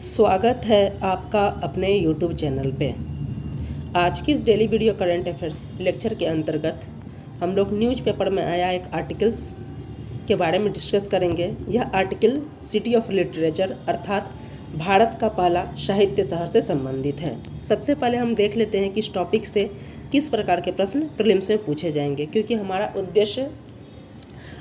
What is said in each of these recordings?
स्वागत है आपका अपने YouTube चैनल पे। आज की इस daily video current affairs lecture के अंतर्गत हम लोग न्यूज़पेपर में आया एक आर्टिकल्स के बारे में डिस्कस करेंगे। यह आर्टिकल सिटी ऑफ लिटरेचर अर्थात भारत का पहला साहित्य शहर से संबंधित है। सबसे पहले हम देख लेते हैं कि इस टॉपिक से किस प्रकार के प्रश्न प्रीलिम्स में पूछे जाएंगे, क्योंकि हमारा उद्देश्य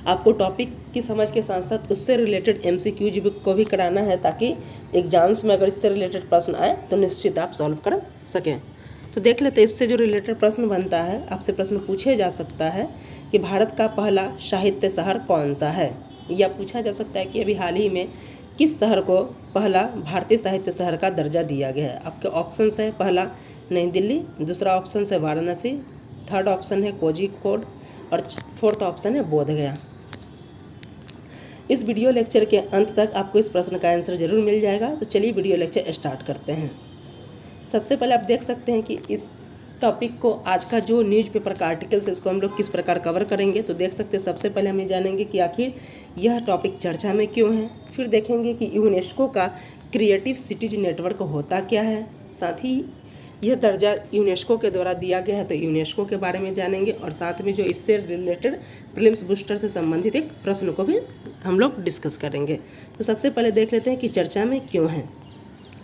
आपको टॉपिक की समझ के साथ साथ उससे रिलेटेड MCQs को भी कराना है, ताकि एग्जाम्स में अगर इससे रिलेटेड प्रश्न आए तो निश्चित आप सॉल्व कर सकें। तो देख लेते हैं इससे जो रिलेटेड प्रश्न बनता है, आपसे प्रश्न पूछे जा सकता है कि भारत का पहला साहित्य शहर कौन सा है, या पूछा जा सकता है कि अभी हाल ही में किस शहर को पहला भारतीय साहित्य शहर का दर्जा दिया गया है। आपके ऑप्शन है, पहला नई दिल्ली, दूसरा ऑप्शन है वाराणसी, थर्ड ऑप्शन है कोझिकोड और फोर्थ ऑप्शन है बोधगया। इस वीडियो लेक्चर के अंत तक आपको इस प्रश्न का आंसर जरूर मिल जाएगा। तो चलिए वीडियो लेक्चर स्टार्ट करते हैं। सबसे पहले आप देख सकते हैं कि इस टॉपिक को आज का जो न्यूज़पेपर का आर्टिकल्स है उसको हम लोग किस प्रकार कवर करेंगे। तो देख सकते हैं सबसे पहले हम ये जानेंगे कि आखिर यह टॉपिक चर्चा में क्यों है। फिर देखेंगे कि यूनेस्को का क्रिएटिव सिटीज नेटवर्क होता क्या है। साथ ही यह दर्जा यूनेस्को के द्वारा दिया गया है, तो यूनेस्को के बारे में जानेंगे और साथ में जो इससे रिलेटेड प्रीलिम्स बूस्टर से संबंधित एक प्रश्न को भी हम लोग डिस्कस करेंगे। तो सबसे पहले देख लेते हैं कि चर्चा में क्यों है।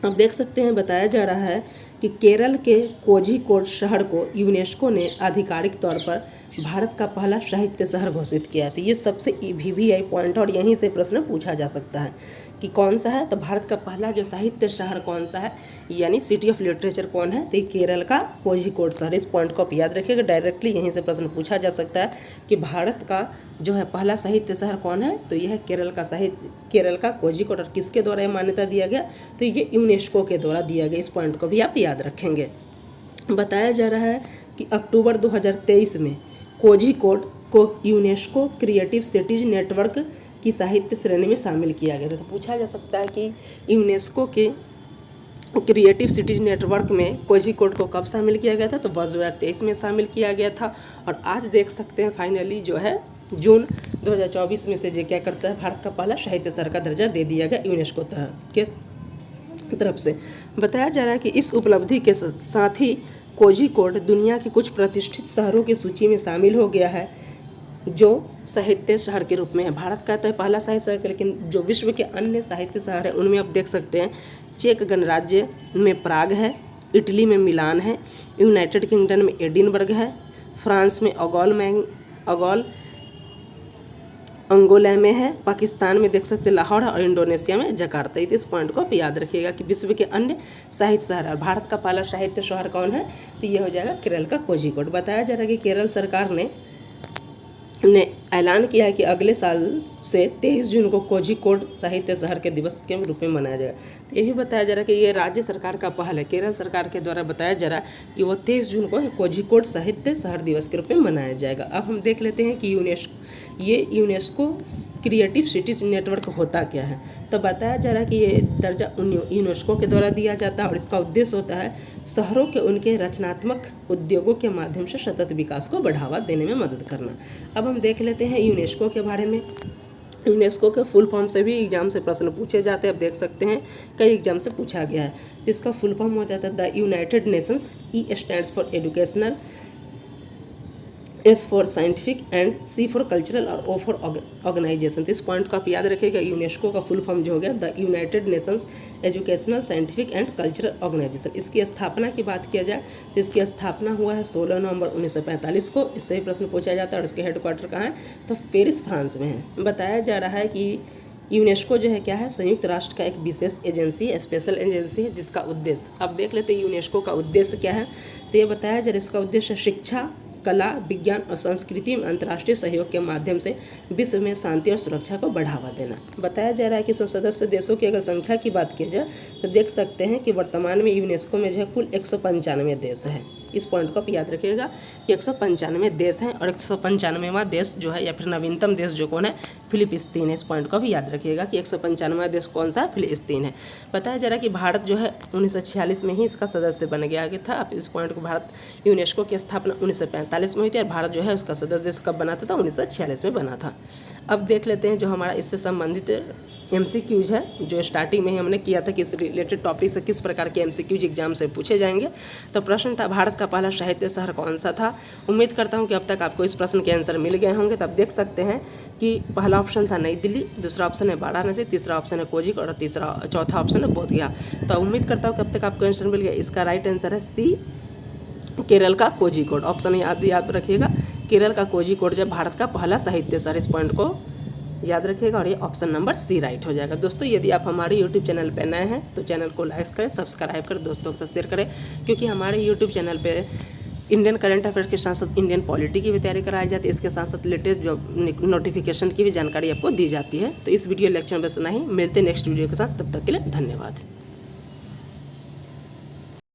अब देख सकते हैं बताया जा रहा है कि केरल के कोझिकोड शहर को यूनेस्को ने आधिकारिक तौर पर भारत का पहला साहित्य शहर घोषित किया है। तो ये सबसे VVI पॉइंट और यहीं से प्रश्न पूछा जा सकता है कि कौन सा है। तो भारत का पहला जो साहित्य शहर कौन सा है, यानी सिटी ऑफ लिटरेचर कौन है, तो ये केरल का कोझिकोड शहर। इस पॉइंट को आप याद रखिएगा, डायरेक्टली यहीं से प्रश्न पूछा जा सकता है कि भारत का जो है पहला साहित्य शहर कौन है, तो यह है केरल का कोझिकोड। और किसके द्वारा ये मान्यता दिया गया, तो ये यूनेस्को के द्वारा दिया गया। इस पॉइंट को भी आप याद रखेंगे। बताया जा रहा है कि अक्टूबर 2023 में कोझिकोड को यूनेस्को क्रिएटिव सिटीज नेटवर्क की साहित्य श्रेणी में शामिल किया गया था। तो पूछा जा सकता है कि यूनेस्को के क्रिएटिव सिटीज नेटवर्क में कोझिकोड को कब शामिल किया गया था, तो 2023 में शामिल किया गया था। और आज देख सकते हैं फाइनली जो है जून 2024 में से जो क्या करता है, भारत का पहला साहित्य शहर का दर्जा दे दिया गया यूनेस्को के तरफ से। बताया जा रहा है कि इस उपलब्धि के साथ ही कोझिकोड दुनिया के कुछ प्रतिष्ठित शहरों की सूची में शामिल हो गया है जो साहित्य शहर के रूप में है। भारत का तो पहला साहित्य शहर, लेकिन जो विश्व के अन्य साहित्य शहर है उनमें आप देख सकते हैं चेक गणराज्य में प्राग है, इटली में मिलान है, यूनाइटेड किंगडम में एडिनबर्ग है, फ्रांस में अंगोला में है, पाकिस्तान में देख सकते हैं लाहौर और इंडोनेशिया में जकार्ता। इस पॉइंट को आप याद रखिएगा कि विश्व के अन्य साहित्य शहर और भारत का पहला साहित्य शहर कौन है, तो ये हो जाएगा केरल का कोझिकोड। बताया जा रहा है कि केरल सरकार ने ऐलान किया है कि अगले साल से 23 जून को कोझिकोड साहित्य शहर के दिवस के रूप में मनाया जाएगा। तो ये भी बताया जा रहा है कि ये राज्य सरकार का पहल है, केरल सरकार के द्वारा बताया जा रहा है कि वो 23 जून को कोझिकोड साहित्य शहर दिवस के रूप में मनाया जाएगा। अब हम देख लेते हैं कि यूनेस्को क्रिएटिव सिटीज नेटवर्क होता क्या है। तो बताया जा रहा है कि ये दर्जा यूनेस्को के द्वारा दिया जाता है और इसका उद्देश्य होता है शहरों के उनके रचनात्मक उद्योगों के माध्यम से सतत विकास को बढ़ावा देने में मदद करना। अब हम देख लेते हैं यूनेस्को के बारे में। यूनेस्को के फुल फॉर्म से भी एग्जाम से प्रश्न पूछे जाते हैं। अब देख सकते हैं कई एग्जाम से पूछा गया है। जिसका फुल फॉर्म हो जाता है the United Nations, E stands for educational, S for scientific and C for cultural और O फॉर ऑर्गेनाइजेशन। इस पॉइंट को आप याद रखिएगा। यूनेस्को का फुल फॉर्म जो हो गया the United Nations Educational, Scientific and Cultural Organisation. इसकी स्थापना की बात किया जाए तो इसकी स्थापना हुआ है 16 नवंबर 1945 को। इससे ही प्रश्न पूछा जाता है। और इसके हेडक्वार्टर कहाँ है, तो पेरिस फ्रांस में है। बताया जा रहा है कि यूनेस्को जो है क्या है, संयुक्त राष्ट्र का एक विशेष एजेंसी है, स्पेशल एजेंसी है, जिसका उद्देश्य अब देख लेते हैं यूनेस्को का उद्देश्य क्या है। तो ये बताया जा रहा है इसका उद्देश्य शिक्षा, कला, विज्ञान और संस्कृति में अंतर्राष्ट्रीय सहयोग के माध्यम से विश्व में शांति और सुरक्षा को बढ़ावा देना। बताया जा रहा है कि सदस्य देशों की अगर संख्या की बात की जाए तो देख सकते हैं कि वर्तमान में यूनेस्को में जो है कुल 195 देश हैं। इस पॉइंट को आप याद रखिएगा कि 195 देश हैं और 195वां देश जो है या फिर नवीनतम देश जो कौन है, फिलिस्तीन है। इस पॉइंट को भी याद रखिएगा कि 195वां देश कौन सा है, फिलिस्तीन है। बताया जा रहा है कि भारत जो है 1946 में ही इसका सदस्य बन गया था। अब इस पॉइंट को भारत यूनेस्को की स्थापना 1945 में हुई थी और भारत जो है उसका सदस्य देश कब बना था, 1946 में बना था। अब देख लेते हैं जो हमारा इससे संबंधित MCQs है जो स्टार्टिंग में ही हमने किया था कि इस रिलेटेड टॉपिक से किस प्रकार के MCQs एग्जाम से पूछे जाएंगे। तो प्रश्न था भारत का पहला साहित्य शहर कौन सा था। उम्मीद करता हूँ कि अब तक आपको इस प्रश्न के आंसर मिल गए होंगे। तब देख सकते हैं कि पहला ऑप्शन था नई दिल्ली, दूसरा ऑप्शन है वाराणसी, तीसरा ऑप्शन है कोझिकोड और चौथा ऑप्शन है बोधगया। तो उम्मीद करता हूँ कि अब तक आपको आंसर मिल गया। इसका राइट आंसर है सी, केरल का कोझिकोड। ऑप्शन याद रखिएगा, केरल का कोझिकोड जब भारत का पहला साहित्य शहर, इस पॉइंट को याद रखिएगा और ये ऑप्शन नंबर सी राइट हो जाएगा। दोस्तों यदि आप हमारे यूट्यूब चैनल पर नए हैं तो चैनल को लाइक करें, सब्सक्राइब करें, दोस्तों के साथ शेयर करें, क्योंकि हमारे यूट्यूब चैनल पे इंडियन करंट अफेयर्स के साथ साथ इंडियन पॉलिटी की भी तैयारी कराई जाती है। इसके साथ साथ लेटेस्ट जॉब नोटिफिकेशन की भी जानकारी आपको दी जाती है। तो इस वीडियो लेक्चर में बस इतना ही, मिलते हैं नेक्स्ट वीडियो के साथ, तब तक के लिए धन्यवाद।